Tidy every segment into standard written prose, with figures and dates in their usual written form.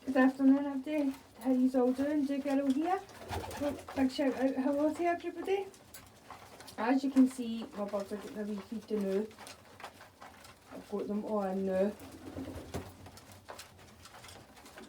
Good afternoon, everybody. How you all doing? Do girl here. Well, big shout out hello to everybody. As you can see, my birds are getting their wee feed now. I've got them all in now.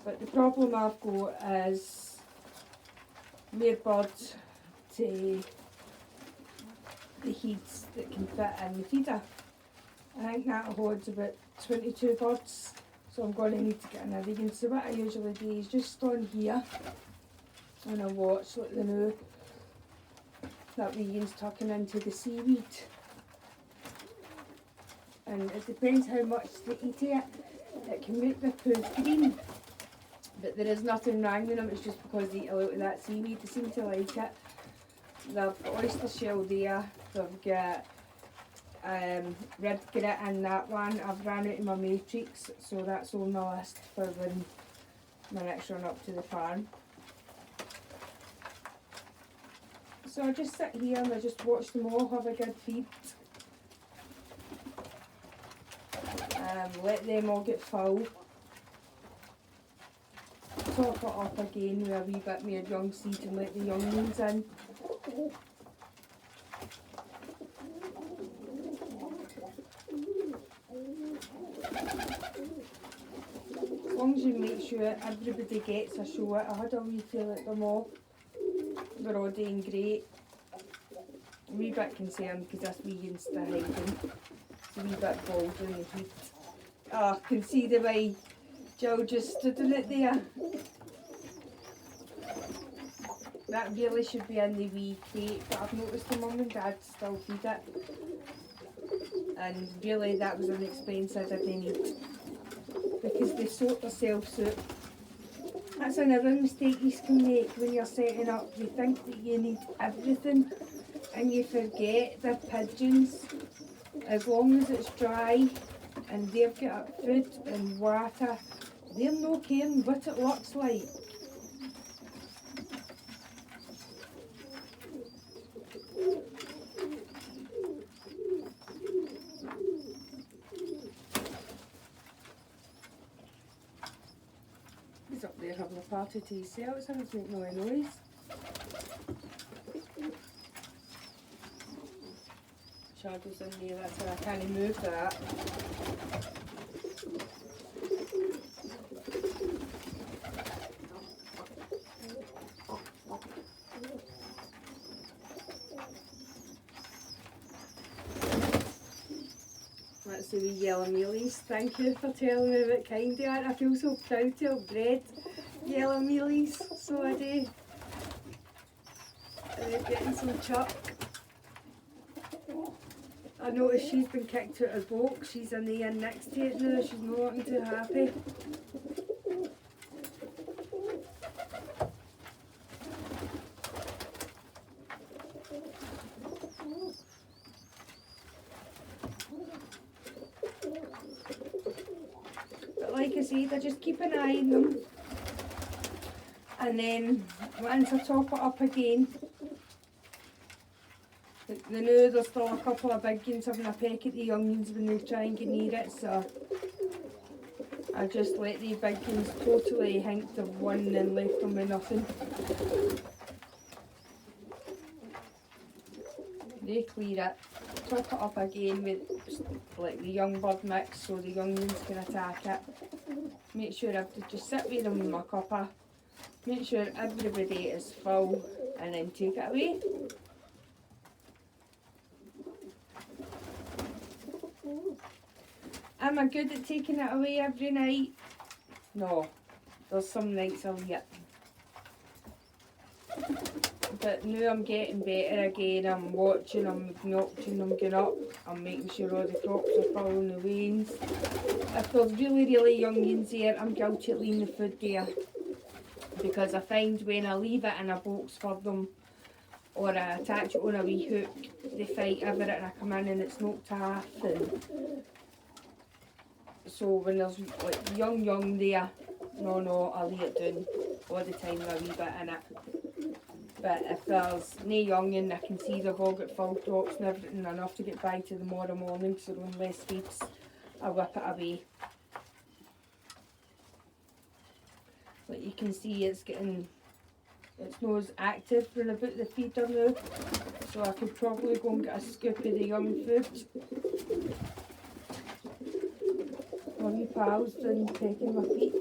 But the problem I've got is more birds to the heats that can fit in the feeder. I think that holds about 22 birds. So I'm going to need to get another again. So what I usually do is just stand here and I watch like the new that weeing's tucking into the seaweed. And it depends how much they eat it. It can make the poo green. But there is nothing wrong with them, it's just because they eat a lot of that seaweed. They seem to like it. They've got oyster shell there. They've got red grit in that one. I've ran out of my matrix, so that's on my list for when my next run up to the farm. So I just sit here and I just watch them all have a good feed. Let them all get full. Top it up again with a wee bit more young seed and let the young ones in. As long as you make sure everybody gets a shot. I had a wee feel at them all. They're all doing great. A wee bit concerned because this weeing's still hiding. It's a wee bit bald in the heat. Oh, I can see the way Jill just stood in it there. That really should be in the wee crate, but I've noticed the mum and dad still feed it. And really that was an expense I didn't need. Because they sort themselves out. That's another mistake you can make when you're setting up. You think that you need everything and you forget the pigeons. As long as it's dry and they've got food and water, they're no caring what it looks like. He's up there having a party to himself, so he's making no noise. Shadows in there, that's why I can't move that. That's the wee yellow mealies. Thank you for telling me what kind they are. I feel so proud to have bred yellow mealies, so I do. And they're getting some chuck. I noticed she's been kicked out of box. She's in the inn next to it now. She's not looking too happy. But like I said, I just keep an eye on them. And then once I top it up again, they know there's still a couple of big ones having a peck at the young ones when they try and get near it, so I just let the big ones totally think they've won and left them with nothing. They clear it, top it up again with like the young bird mix so the young ones can attack it. Make sure I just sit with them with my cuppa, make sure everybody is full and then take it away. Am I good at taking it away every night? No. There's some nights I'll get. But now I'm getting better again. I'm watching them, watching them get up. I'm making sure all the crops are following the wains. If there's really young ones there, I'm guilty of leaving the food there. Because I find when I leave it in a box for them, or I attach it on a wee hook, they fight over it and I come in and it's knocked half. And so when there's like young there, no, I'll leave it down all the time with a wee bit in it. But if there's no young and I can see they've all got full crops and everything enough to get by to tomorrow morning, so they're on less feeds, I whip it away. But you can see it's not as active when I put the feeder now. So I could probably go and get a scoop of the young food. My wee pal's doing pecking my feet.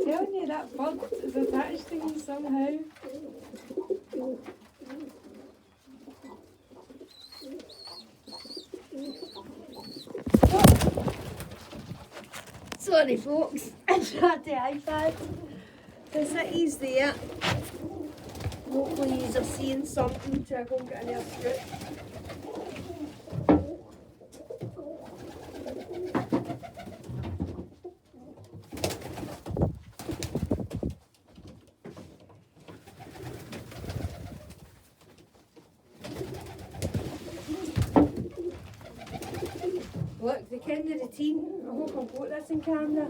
Telling you that bird is attached to me somehow. Sorry folks, I tried the iPad. The city's there. Hopefully you're seeing something to go and get an air scoop. Look, the kind of routine. I hope I've got this in camera.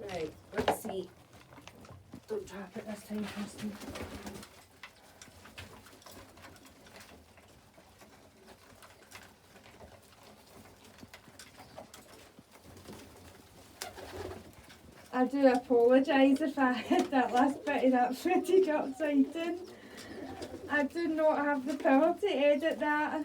Right, let's see. Don't trap it this time, Kristen. I do apologise if I had that last bit of that footage upside down. I do not have the power to edit that.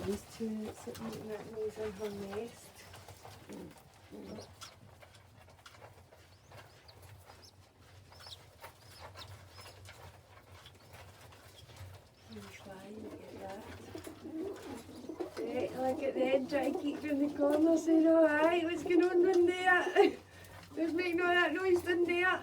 These two sitting making that noise in her nest. Try and get that. Right, look at them, try to keep you in the corner saying, alright, what's going on in there? Who's making all that noise in there?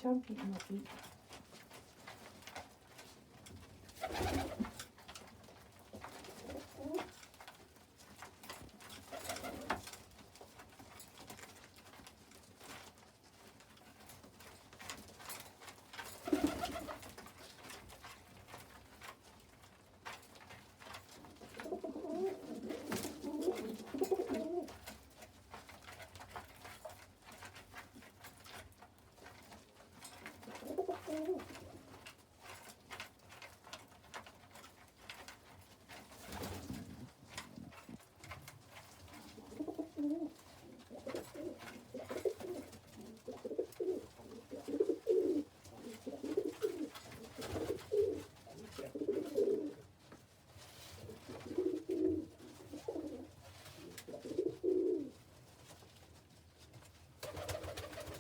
Jumping in my feet.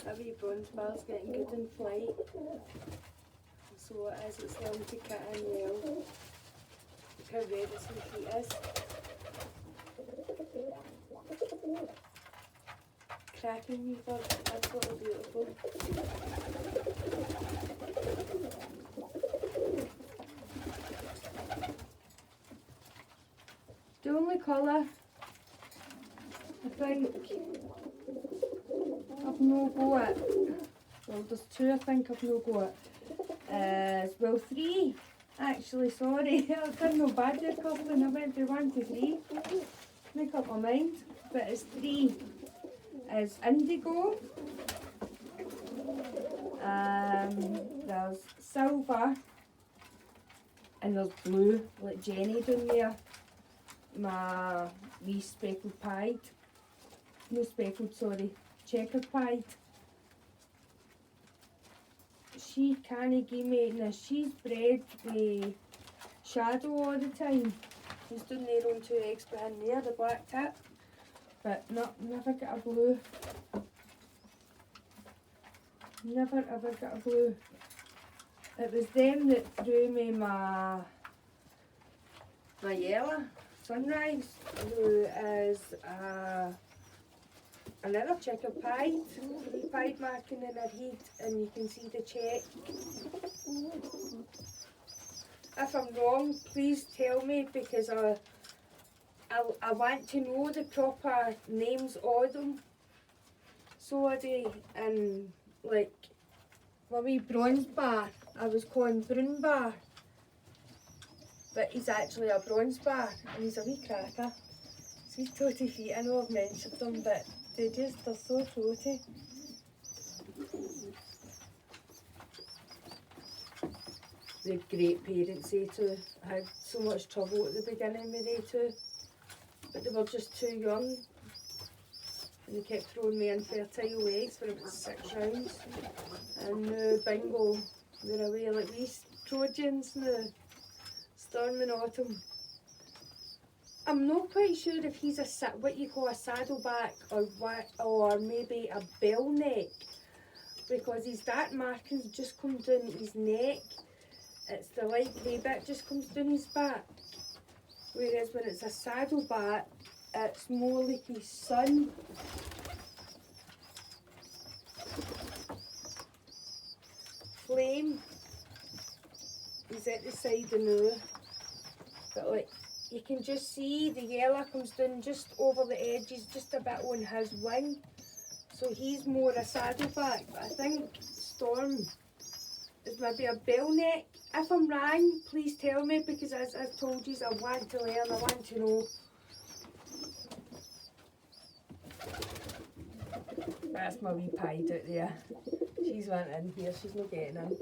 That wee bronze bar's getting good in flight. So it is, it's learning to cut in well. Look how red its wee feet is. Cracking wee bird, absolutely beautiful. The only colour I think I've no got, well there's two I think I've no got, well three actually, sorry, I've done no bad there Kirsten, I went from 1 to 3, make up my mind, but it's 3 is indigo, there's silver, and there's blue, like Jenny down there, my wee speckled pied, no speckled, sorry, checkered pied. She can't give me, now she's bred with shadow all the time. She's doing their own 2 eggs behind there, the black tip, but never got a blue. Never ever got a blue. It was them that threw me my yellow sunrise, who is another checkered pied, wee pied marking in her head, and you can see the check. If I'm wrong, please tell me, because I want to know the proper names of them. So I do, and like my wee bronze bar, I was calling brown bar, but he's actually a bronze bar, and he's a wee cracker. He's totty feet, I know I've mentioned them, but they're so totty. They're great parents, they too. I had so much trouble at the beginning with they two, but they were just too young. And they kept throwing me infertile eggs for about 6 rounds. And now, bingo, they're away like these Trojans now, storming autumn. I'm not quite sure if he's what you call a saddleback or maybe a bell neck, because his dark markings just come down his neck. It's the light grey bit just comes down his back. Whereas when it's a saddleback, it's more like his sun. Flame. He's at the side of now. But like, you can just see the yellow comes down just over the edges, just a bit on his wing. So he's more a saddleback, but I think Storm is maybe a bell neck. If I'm wrong, please tell me, because as I've told you, I want to learn, I want to know. That's my wee pied out there. She's went in here, she's not getting in.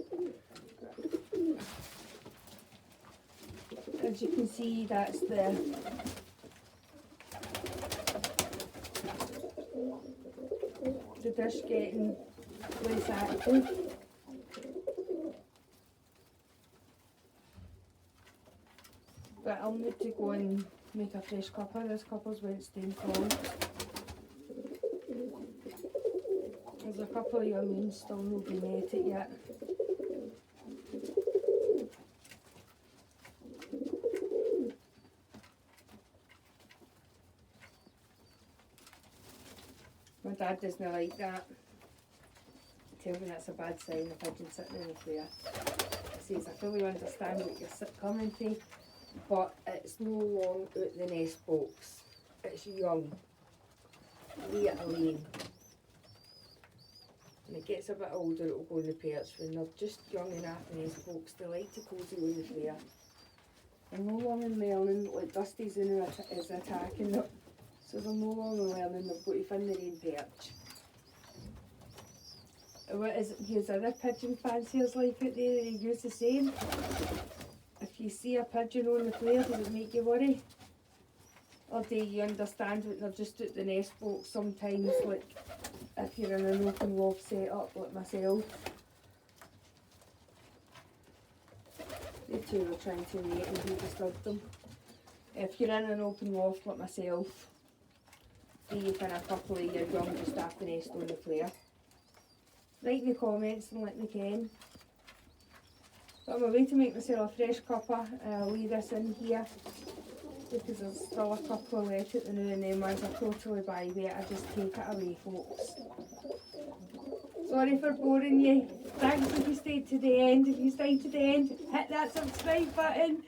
As you can see, that's the dish getting less active. But I'll need to go and make a fresh cuppa. This cuppa's went staying cold. There's a couple of young ones still not been at it yet. My dad doesn't like that. Tell me that's a bad sign, the pigeon sitting in the flare. He says, I fully understand what you're coming to, but it's no long out the nest box. It's young. Leave it alone. When it gets a bit older, it'll go in the perch. When they're just young enough in nest box, they like to cosy on the flare. They're no longer learning, like Dusty's in is attacking them. So they're no longer learning, they've got to find their own perch. What is it, his other pigeon fanciers like out there, they use the same? If you see a pigeon on the flare, does it make you worry? Or do you understand that they're just at the nest box sometimes, like if you're in an open loft setup like myself? The two are trying to mate and we disturbed them. If you're in an open loft like myself, do you find a couple of your young just after the nest on the flare? Write in the comments and let me ken. But I'm away to make myself a fresh cuppa, and I'll leave this in here because there's still a couple left at the now, and then once I totally buy weight, I just take it away, folks. Sorry for boring you. Thanks if you stayed to the end. If you stayed to the end, hit that subscribe button.